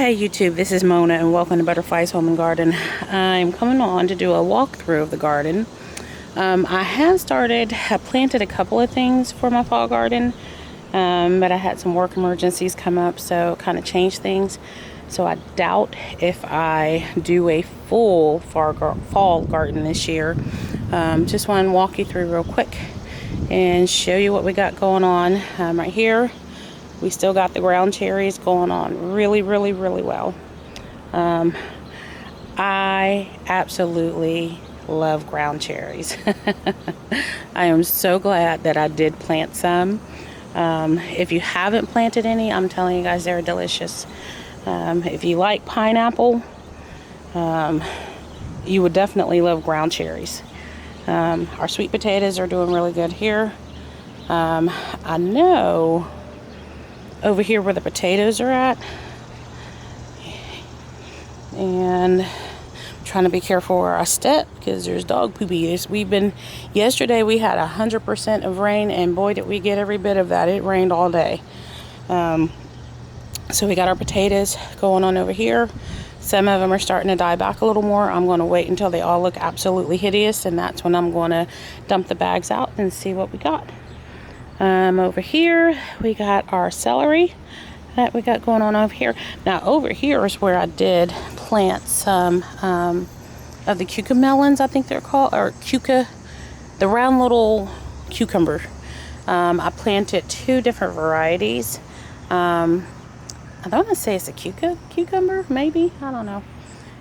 Hey YouTube, this is Mona and welcome to Butterfliez Home and Garden. I'm coming on to do a walkthrough of the garden. I planted a couple of things for my fall garden, but I had some work emergencies come up, so kind of changed things. So I doubt if I do a full fall garden this year. Just want to walk you through real quick and show you what we got going on. Right here, we still got the ground cherries going on really well. I absolutely love ground cherries. I am so glad that I did plant some. If you haven't planted any, I'm telling you guys, they're delicious. If you like pineapple, you would definitely love ground cherries. Our sweet potatoes are doing really good here. I know over here where the potatoes are at, and I'm trying to be careful where I step because there's dog poopy. Yesterday we had 100% of rain, and boy did we get every bit of that. It rained all day. So we got our potatoes going on over here. Some of them are starting to die back a little more. I'm going to wait until they all look absolutely hideous, and that's when I'm going to dump the bags out and see what we got. Over here we got our celery that we got going on over here. Now over here is where I did plant some of the cucamelons, I think they're called, or the round little cucumber. I planted two different varieties. I don't want to say it's a cucumber, maybe, I don't know.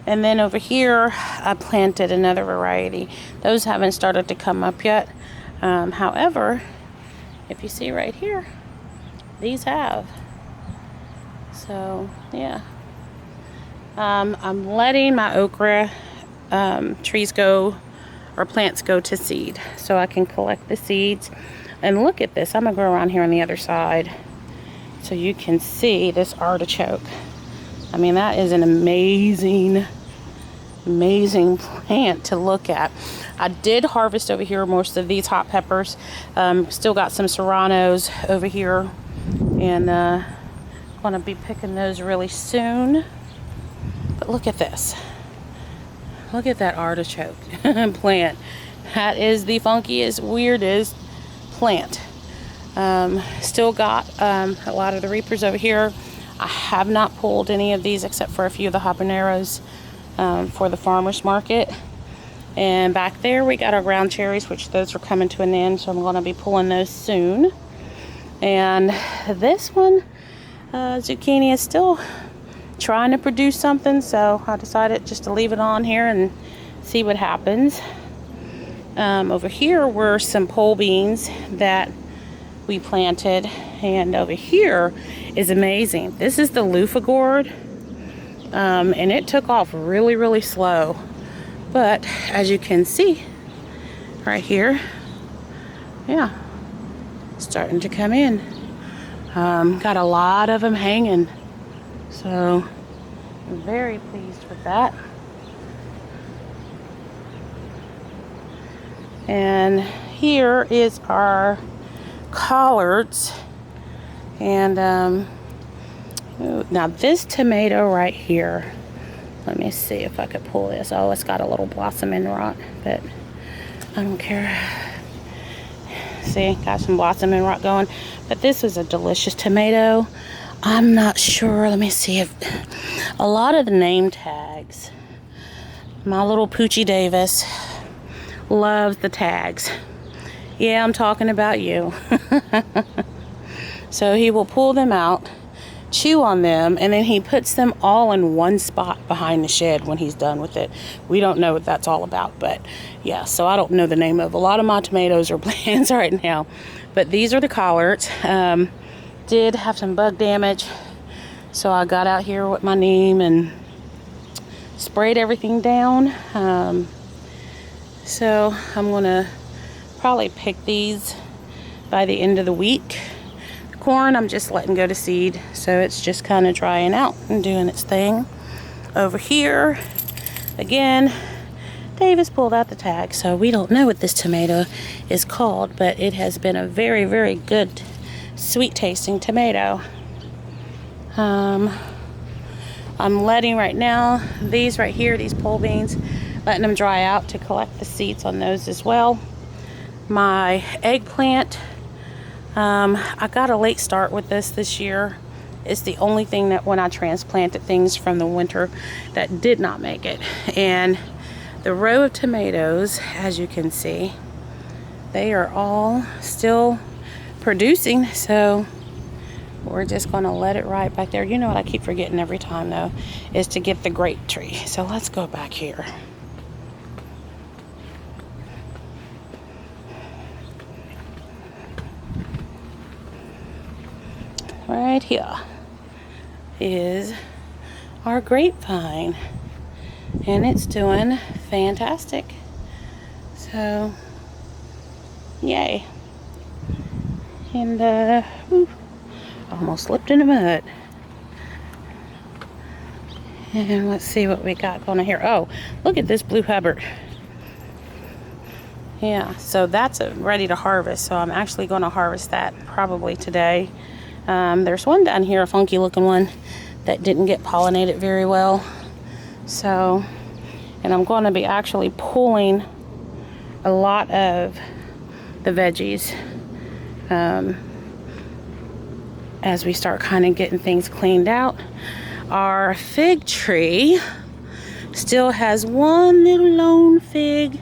And then over here I planted another variety. Those haven't started to come up yet. However, if you see right here, these have. So yeah, I'm letting my okra trees go, or plants go to seed, so I can collect the seeds. And look at this, I'm gonna go around here on the other side so you can see this artichoke. I mean, that is an amazing plant to look at. I did harvest over here most of these hot peppers. Still got some serranos over here, and going to be picking those really soon. But look at this. Look at that artichoke plant. That is the funkiest, weirdest plant. Still got a lot of the reapers over here. I have not pulled any of these except for a few of the habaneros for the farmers market. And back there we got our ground cherries, which those are coming to an end, so I'm going to be pulling those soon. And this one, zucchini, is still trying to produce something, so I decided just to leave it on here and see what happens. Over here were some pole beans that we planted, and over here is amazing. This is the loofah gourd, and it took off really slow. But as you can see right here, yeah, starting to come in. Got a lot of them hanging, so I'm very pleased with that. And here is our collards. And now this tomato right here, let me see if I could pull this. Oh, it's got a little blossoming rot, but I don't care. See, got some blossoming rot going. But this is a delicious tomato. I'm not sure. Let me see if a lot of the name tags. My little Poochie Davis loves the tags. Yeah, I'm talking about you. So he will pull them out, chew on them, and then he puts them all in one spot behind the shed when he's done with it. We don't know what that's all about, but yeah, so I don't know the name of a lot of my tomatoes or plants right now. But these are the collards. Did have some bug damage, so I got out here with my neem and sprayed everything down. So I'm gonna probably pick these by the end of the week. Corn, I'm just letting go to seed, so it's just kind of drying out and doing its thing. Over here, again, Davis pulled out the tag, so we don't know what this tomato is called, but it has been a very good sweet tasting tomato. I'm letting right now, these right here, these pole beans, letting them dry out to collect the seeds on those as well. My eggplant, I got a late start with this year. It's the only thing that when I transplanted things from the winter that did not make it. And the row of tomatoes, as you can see, they are all still producing, so we're just going to let it right back there. You know what I keep forgetting every time though, is to get the grape tree. So let's go back here. Right here is our grapevine, and it's doing fantastic. So yay. And almost slipped in the mud. And let's see what we got going on here. Oh, look at this blue Hubbard. Yeah, so that's ready to harvest. So I'm actually going to harvest that probably today. There's one down here, a funky looking one, that didn't get pollinated very well. So, and I'm going to be actually pulling a lot of the veggies as we start kind of getting things cleaned out. Our fig tree still has one little lone fig.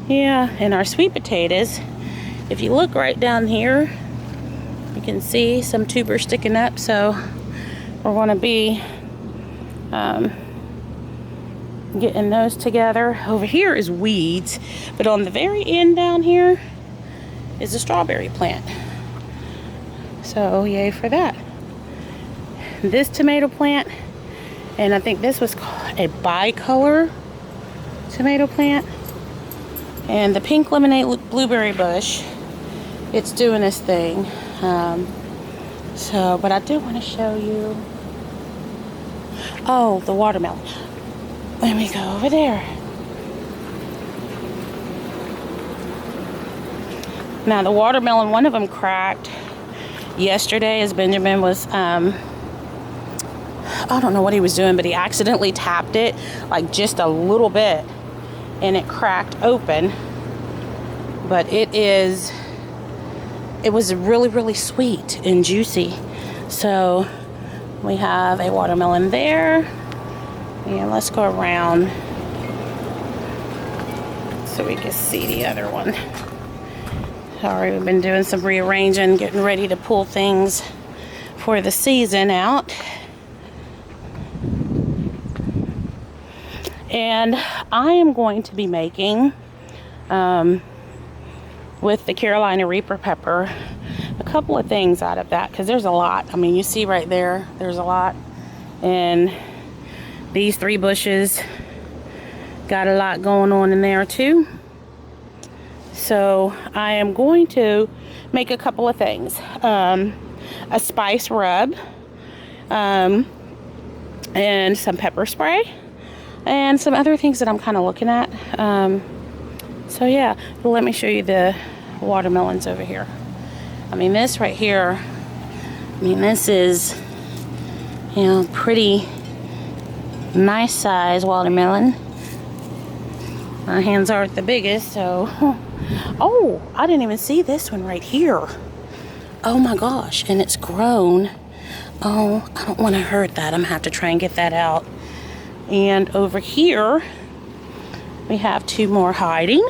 Yeah, and our sweet potatoes, if you look right down here, you can see some tubers sticking up. So we're going to be getting those together. Over here is weeds, but on the very end down here is a strawberry plant. So yay for that. This tomato plant, and I think this was called a bicolor tomato plant, and the pink lemonade blueberry bush, it's doing this thing. But I do want to show you, oh, the watermelon. Let me go over there. Now the watermelon, one of them cracked yesterday as Benjamin was, I don't know what he was doing, but he accidentally tapped it like just a little bit and it cracked open. But it was really, really sweet and juicy. So we have a watermelon there. And let's go around so we can see the other one. Sorry, we've been doing some rearranging, getting ready to pull things for the season out. And I am going to be making, with the Carolina Reaper pepper, a couple of things out of that, because there's a lot. I mean, you see right there, there's a lot. And these 3 bushes got a lot going on in there too. So I am going to make a couple of things. A spice rub, and some pepper spray, and some other things that I'm kind of looking at. So yeah, let me show you the watermelons over here. I mean, this right here, I mean, this is, you know, pretty nice size watermelon. My hands aren't the biggest, so. Oh, I didn't even see this one right here. Oh my gosh, and it's grown. Oh, I don't want to hurt that. I'm gonna have to try and get that out. And over here, we have 2 more hiding.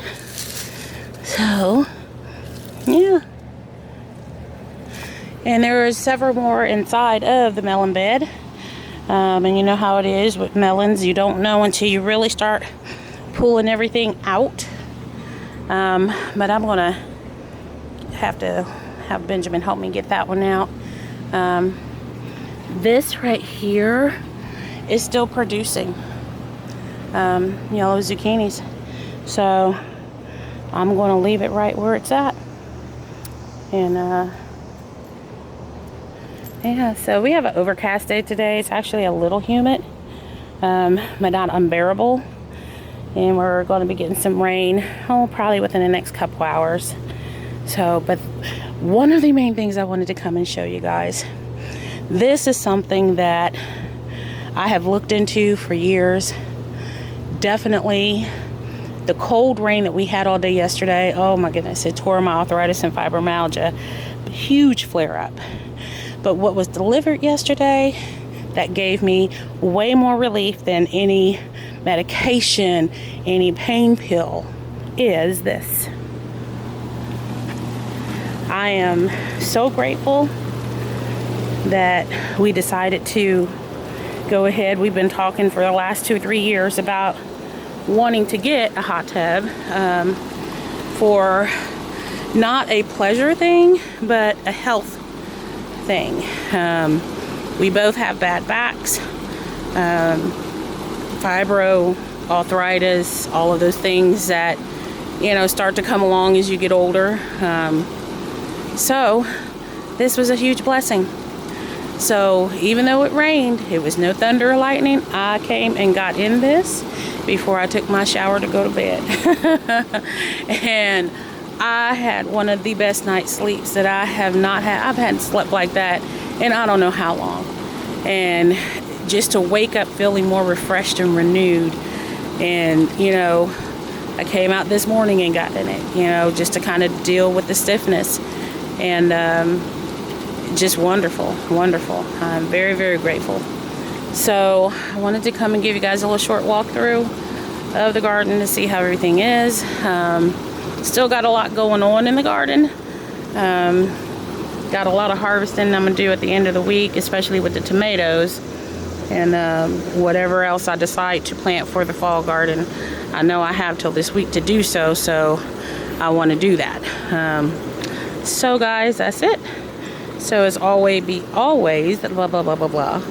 So, yeah. And there are several more inside of the melon bed. And you know how it is with melons. You don't know until you really start pulling everything out. But I'm going to have Benjamin help me get that one out. This right here is still producing yellow zucchinis. So I'm going to leave it right where it's at. And yeah, so we have an overcast day today. It's actually a little humid, but not unbearable. And we're going to be getting some rain, probably within the next couple hours. So, but one of the main things I wanted to come and show you guys. This is something that I have looked into for years. Definitely the cold rain that we had all day yesterday, oh my goodness, it tore my arthritis and fibromyalgia. Huge flare up. But what was delivered yesterday, that gave me way more relief than any medication, any pain pill, is this. I am so grateful that we decided to go ahead. We've been talking for the last 2 or 3 years about wanting to get a hot tub for not a pleasure thing, but a health thing. We both have bad backs, fibro, arthritis, all of those things that, you know, start to come along as you get older. So this was a huge blessing. So even though it rained, it was no thunder or lightning, I came and got in this before I took my shower to go to bed. And I had one of the best night's sleeps that I have not had. I've hadn't slept like that in I don't know how long. And just to wake up feeling more refreshed and renewed. And, you know, I came out this morning and got in it, you know, just to kind of deal with the stiffness. And just wonderful, wonderful. I'm very, very grateful. So I wanted to come and give you guys a little short walkthrough of the garden to see how everything is. Still got a lot going on in the garden. Got a lot of harvesting I'm gonna do at the end of the week, especially with the tomatoes and whatever else I decide to plant for the fall garden. I know I have till this week to do so, so I want to do that. So guys, that's it. So as always, blah blah blah blah blah.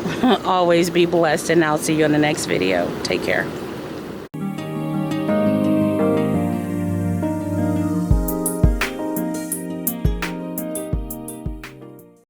Always be blessed, and I'll see you in the next video. Take care.